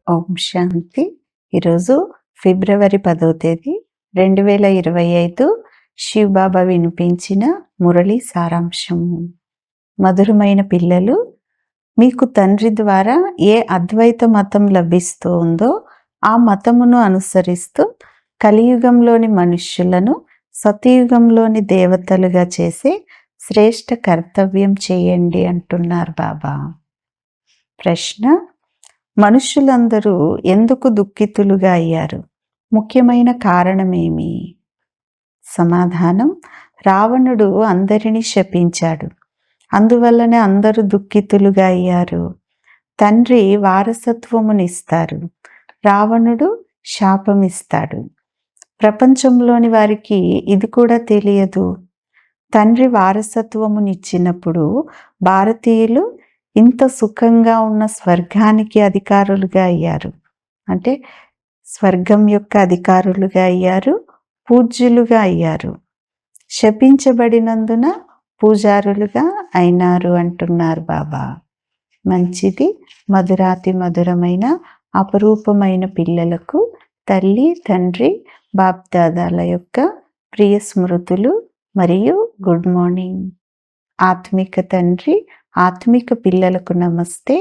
ఓం శాంతి. ఈరోజు ఫిబ్రవరి 10వ తేదీ 2025 శివబాబా వినిపించిన మురళి సారాంశము. మధురమైన పిల్లలు, మీకు తండ్రి ద్వారా ఏ అద్వైత మతం లభిస్తూ ఉందో ఆ మతమును అనుసరిస్తూ కలియుగంలోని మనుష్యులను సతయుగంలోని దేవతలుగా చేసే శ్రేష్ఠ కర్తవ్యం చేయండి అంటున్నారు బాబా. ప్రశ్న: మనుష్యులందరూ ఎందుకు దుఃఖితులుగా అయ్యారు? ముఖ్యమైన కారణమేమి? సమాధానం: రావణుడు అందరినీ శపించాడు, అందువల్లనే అందరూ దుఃఖితులుగా అయ్యారు. తండ్రి వారసత్వమునిస్తారు, రావణుడు శాపమిస్తాడు. ప్రపంచంలోని వారికి ఇది కూడా తెలియదు. తండ్రి వారసత్వమునిచ్చినప్పుడు భారతీయులు ఇంత సుఖంగా ఉన్న స్వర్గానికి అధికారులుగా అయ్యారు. అంటే స్వర్గం యొక్క అధికారులుగా అయ్యారు, పూజ్యులుగా అయ్యారు. శపించబడినందున పూజారులుగా అయినారు అంటున్నారు బాబా. మంచిది. మధురాతి మధురమైన అపరూపమైన పిల్లలకు తల్లి తండ్రి బాప్దాదాల యొక్క ప్రియ స్మృతులు మరియు గుడ్ మార్నింగ్. ఆత్మిక తండ్రి ఆత్మిక పిల్లలకు నమస్తే.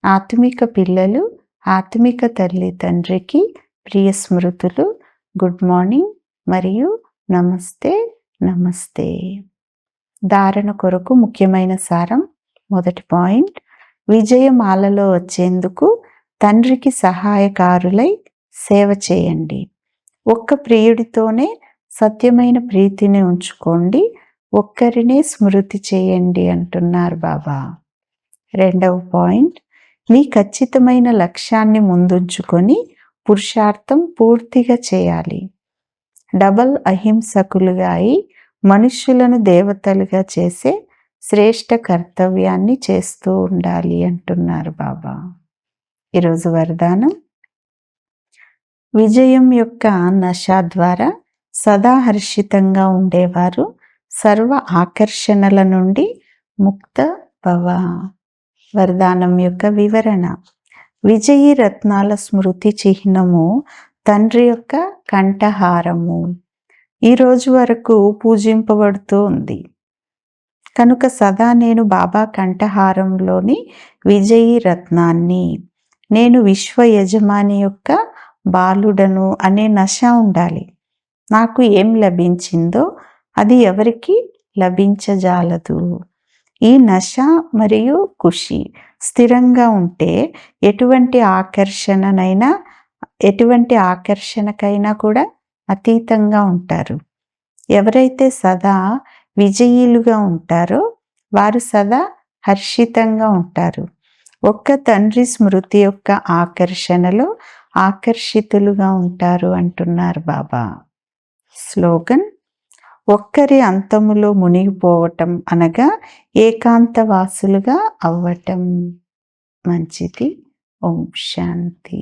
ఆత్మిక పిల్లలు ఆత్మిక తల్లి తండ్రికి ప్రియ స్మృతులు, గుడ్ మార్నింగ్ మరియు నమస్తే నమస్తే. ధారణ కొరకు ముఖ్యమైన సారం. మొదటి పాయింట్: విజయమాలలో వచ్చేందుకు తండ్రికి సహాయకారులై సేవ చేయండి. ఒక్క ప్రియుడితోనే సత్యమైన ప్రీతిని ఉంచుకోండి, ఒక్కరినే స్మృతి చేయండి అంటున్నారు బాబా. రెండవ పాయింట్: మీ ఖచ్చితమైన లక్ష్యాన్ని ముందుంచుకొని పురుషార్థం పూర్తిగా చేయాలి. డబల్ అహింసకులుగా అయి మనుష్యులను దేవతలుగా చేసే శ్రేష్ఠ కర్తవ్యాన్ని చేస్తూ ఉండాలి అంటున్నారు బాబా. ఈరోజు వరదానం: విజయం యొక్క నశ ద్వారా సదా హర్షితంగా ఉండేవారు సర్వ ఆకర్షణల నుండి ముక్త భవ. వరదానం యొక్క వివరణ: విజయీ రత్నాల స్మృతి చిహ్నము తండ్రి యొక్క కంఠహారము ఈ రోజు వరకు పూజింపబడుతూ ఉంది. కనుక సదా నేను బాబా కంఠహారంలోని విజయీ రత్నాన్ని, నేను విశ్వ యజమాని యొక్క బాలుడను అనే నశ ఉండాలి. నాకు ఏం లభించిందో అది ఎవరికి లభించజాలదు. ఈ నశ మరియు ఖుషి స్థిరంగా ఉంటే ఎటువంటి ఆకర్షణకైనా కూడా అతీతంగా ఉంటారు. ఎవరైతే సదా విజయీలుగా ఉంటారో వారు సదా హర్షితంగా ఉంటారు. ఒక్క తండ్రి స్మృతి యొక్క ఆకర్షణలో ఆకర్షితులుగా ఉంటారు అంటున్నారు బాబా. స్లోగన్: ఒక్కరి అంతములో మునిగిపోవటం అనగా ఏకాంతవాసులుగా అవ్వటం. మంచిది. ఓం శాంతి.